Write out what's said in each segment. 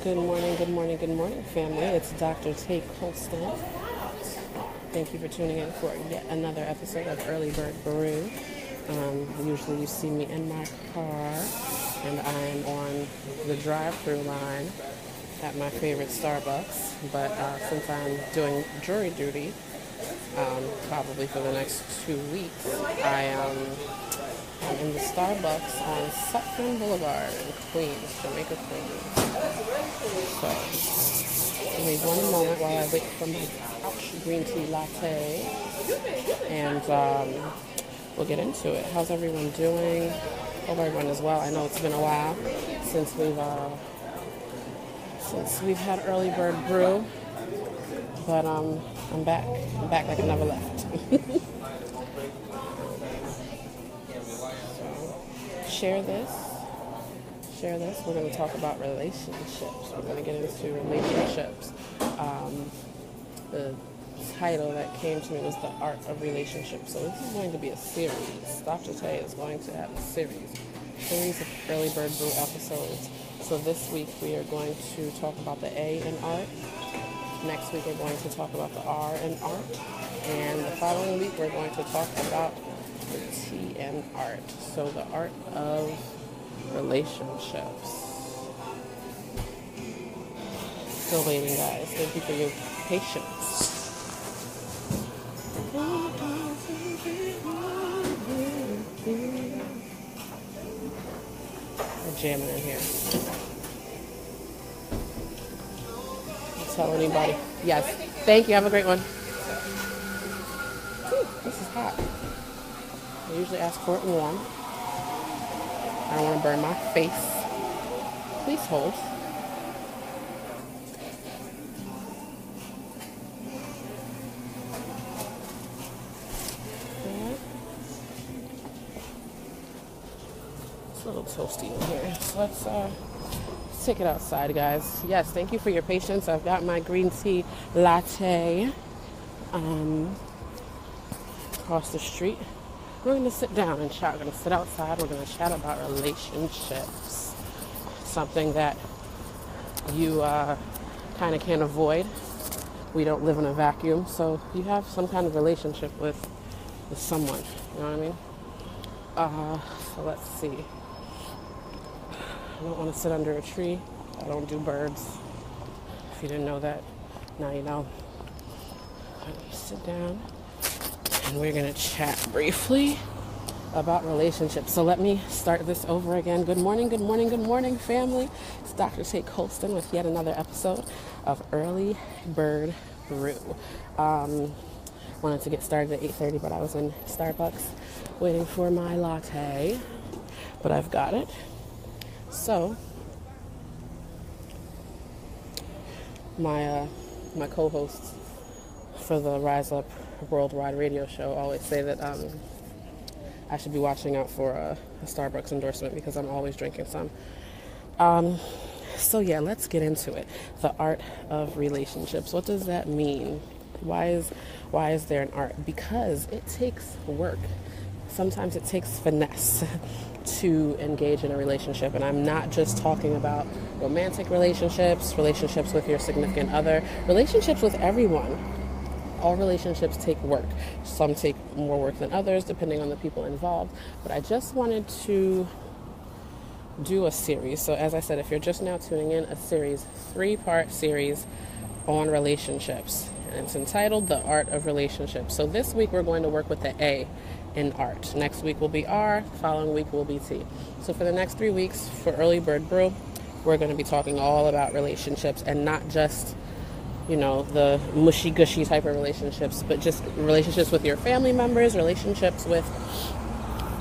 Good morning, good morning, good morning, family. It's Dr. Tay Colston. Thank you for tuning in for yet another episode of Early Bird Brew. Usually you see me in my car, and I'm on the drive-through line at my favorite Starbucks. But since I'm doing jury duty, probably for the next 2 weeks, I'm in the Starbucks on Sutphin Boulevard in Queens, Jamaica, Queens. So, give me one moment while I wait for my green tea latte, and we'll get into it. How's everyone doing? Hope everyone is well. I know it's been a while since we've had Early Bird Brew, but I'm back. I'm back like I never left. Share this. We're going to talk about relationships. We're going to get into relationships. The title that came to me was The Art of Relationships. So this is going to be a series. Dr. Tay is going to have a series of Early Bird Brew episodes. So this week we are going to talk about the A in art. Next week we're going to talk about the R in art. And the following week we're going to talk about the T in art. So the art of relationships. Still waiting, guys. Thank you for your patience. We're jamming in here. Tell anybody. Yes. Thank you. Have a great one. Whew, this is hot. I usually ask for it warm. I don't want to burn my face. Please hold. It's a little toasty in here. So let's take it outside, guys. Yes, thank you for your patience. I've got my green tea latte across the street. We're going to sit down and chat. We're going to sit outside. We're going to chat about relationships. Something that you kind of can't avoid. We don't live in a vacuum. So you have some kind of relationship with someone. You know what I mean? So let's see. I don't want to sit under a tree. I don't do birds. If you didn't know that, now you know. Let me sit down. And we're going to chat briefly about relationships. So let me start this over again. Good morning, family. It's Dr. Tay Colston with yet another episode of Early Bird Brew. Wanted to get started at 8:30, but I was in Starbucks waiting for my latte. But I've got it. So, my co-hosts for the Rise Up Worldwide radio show always say that I should be watching out for a Starbucks endorsement because I'm always drinking some. So yeah, let's get into it. The art of relationships. What does that mean? Why is there an art? Because it takes work. Sometimes it takes finesse to engage in a relationship. And I'm not just talking about romantic relationships with your significant other, relationships with everyone. All relationships take work. Some take more work than others, depending on the people involved. But I just wanted to do a series. So as I said, if you're just now tuning in, a series, 3-part series on relationships. And it's entitled The Art of Relationships. So this week we're going to work with the A in art. Next week will be R. Following week will be T. So for the next 3 weeks for Early Bird Brew, we're going to be talking all about relationships and not just the mushy-gushy type of relationships, but just relationships with your family members, relationships with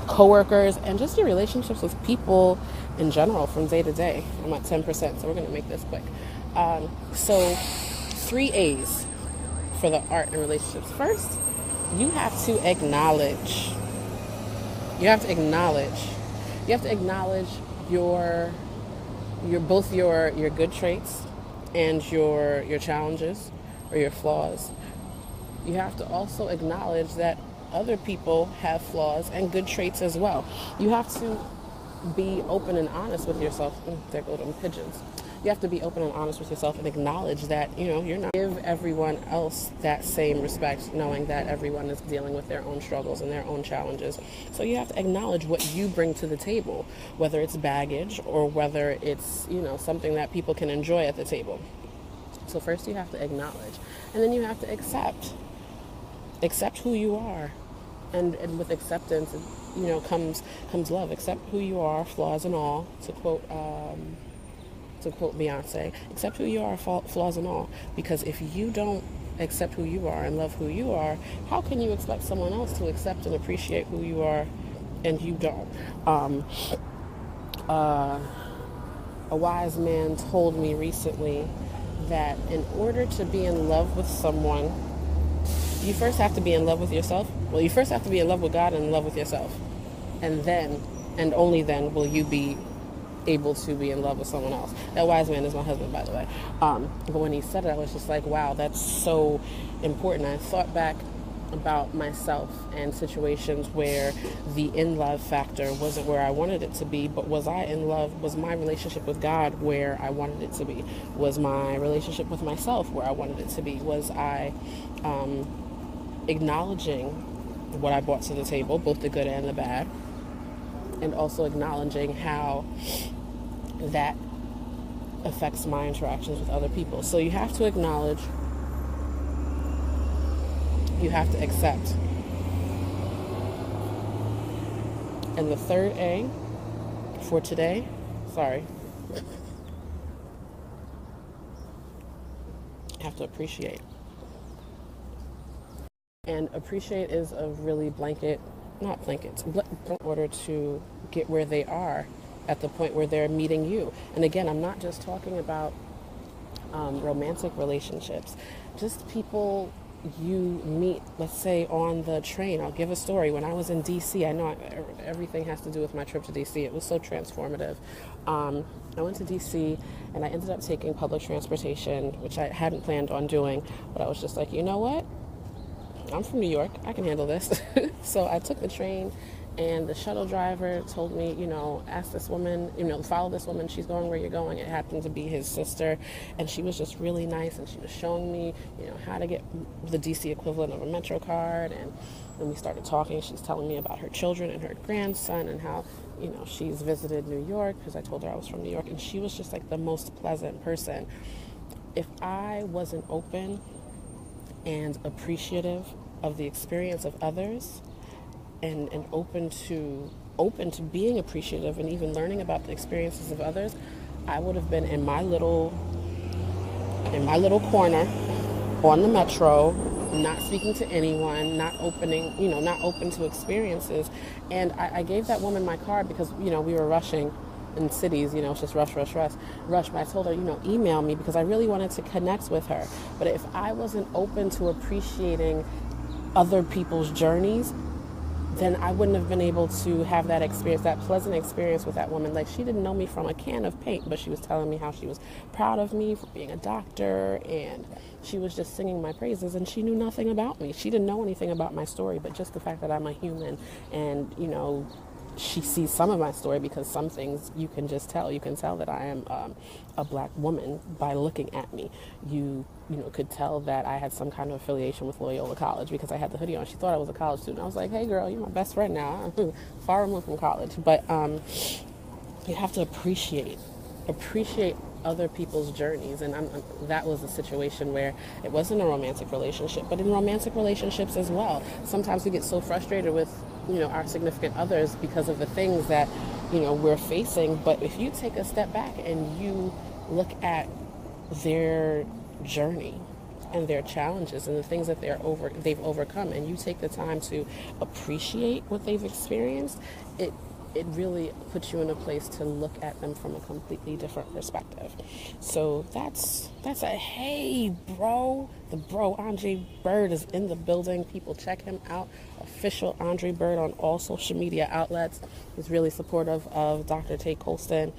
coworkers, and just your relationships with people in general from day to day. I'm at 10%, so we're going to make this quick. So 3 A's for the art and relationships. First, you have to acknowledge. You have to acknowledge your both your good traits and your challenges or your flaws. You have to also acknowledge that other people have flaws and good traits as well. You have to be open and honest with yourself. There go them pigeons. you have to be open and honest with yourself and acknowledge that, you're not give everyone else that same respect, knowing that everyone is dealing with their own struggles and their own challenges. So you have to acknowledge what you bring to the table, whether it's baggage or whether it's, something that people can enjoy at the table. So first you have to acknowledge, and then you have to accept who you are. And with acceptance, comes love. Accept who you are, flaws and all. To quote Beyonce, accept who you are, flaws and all. Because if you don't accept who you are and love who you are, how can you expect someone else to accept and appreciate who you are, and you don't? A wise man told me recently that in order to be in love with someone, you first have to be in love with yourself. Well, you first have to be in love with God and in love with yourself. And then, and only then, will you be able to be in love with someone else. That wise man is my husband, by the way. But when he said it, I was just like, wow, that's so important. I thought back about myself and situations where the in love factor wasn't where I wanted it to be, but was I in love? Was my relationship with God where I wanted it to be? Was my relationship with myself where I wanted it to be? Was I acknowledging what I brought to the table, both the good and the bad, and also acknowledging how that affects my interactions with other people? So you have to acknowledge, you have to accept. And the third A for today, have to appreciate. And appreciate is a really in order to get where they are at the point where they're meeting you. And again, I'm not just talking about romantic relationships, just people you meet, let's say on the train. I'll give a story. When I was in DC, I know everything has to do with my trip to DC. It was so transformative. I went to DC and I ended up taking public transportation, which I hadn't planned on doing, but I was just like, you know what? I'm from New York. I can handle this. So I took the train, and the shuttle driver told me, ask this woman, follow this woman. She's going where you're going. It happened to be his sister, and she was just really nice, and she was showing me, how to get the DC equivalent of a Metro card. And when we started talking, she's telling me about her children and her grandson and how, she's visited New York, because I told her I was from New York, and she was just like the most pleasant person. If I wasn't open and appreciative of the experience of others, and open to being appreciative and even learning about the experiences of others, I would have been in my little corner on the Metro, not speaking to anyone, not open to experiences. And I gave that woman my card because, we were rushing in cities, it's just rush. But I told her, email me, because I really wanted to connect with her. But if I wasn't open to appreciating other people's journeys, then I wouldn't have been able to have that experience, that pleasant experience with that woman. Like, she didn't know me from a can of paint, but she was telling me how she was proud of me for being a doctor, and she was just singing my praises, and she knew nothing about me. She didn't know anything about my story, but just the fact that I'm a human, and, she sees some of my story, because some things you can just tell. You can tell that I am a black woman by looking at me. You could tell that I had some kind of affiliation with Loyola College because I had the hoodie on. She thought I was a college student. I was like, hey girl, you're my best friend now. I'm far removed from college. But you have to appreciate other people's journeys. And that was a situation where it wasn't a romantic relationship, but in romantic relationships as well. Sometimes we get so frustrated with our significant others because of the things that we're facing. But if you take a step back and you look at their journey and their challenges and the things that they've overcome, and you take the time to appreciate what they've experienced, it really puts you in a place to look at them from a completely different perspective. So that's a hey bro. The bro Andre Bird is in the building. People check him out. Official Andre Bird on all social media outlets. He's really supportive of Dr. Tay Colston.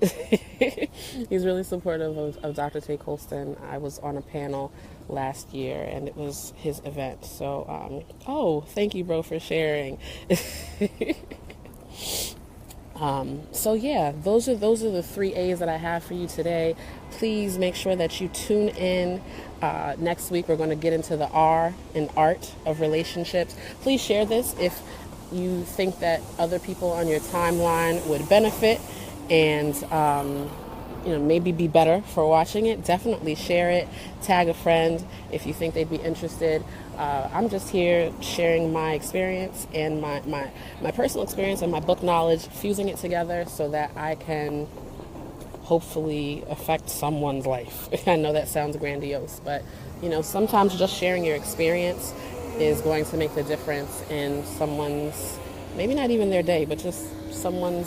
He's really supportive of Dr. Tay Colston. I was on a panel last year, and it was his event. So, thank you, bro, for sharing. So yeah, those are the three A's that I have for you today. Please make sure that you tune in. Next week we're going to get into the R and art of relationships. Please share this if you think that other people on your timeline would benefit and maybe be better for watching it. Definitely share it. Tag a friend if you think they'd be interested. I'm just here sharing my experience and my personal experience and my book knowledge, fusing it together so that I can hopefully affect someone's life. I know that sounds grandiose, but sometimes just sharing your experience is going to make the difference in someone's, maybe not even their day, but just someone's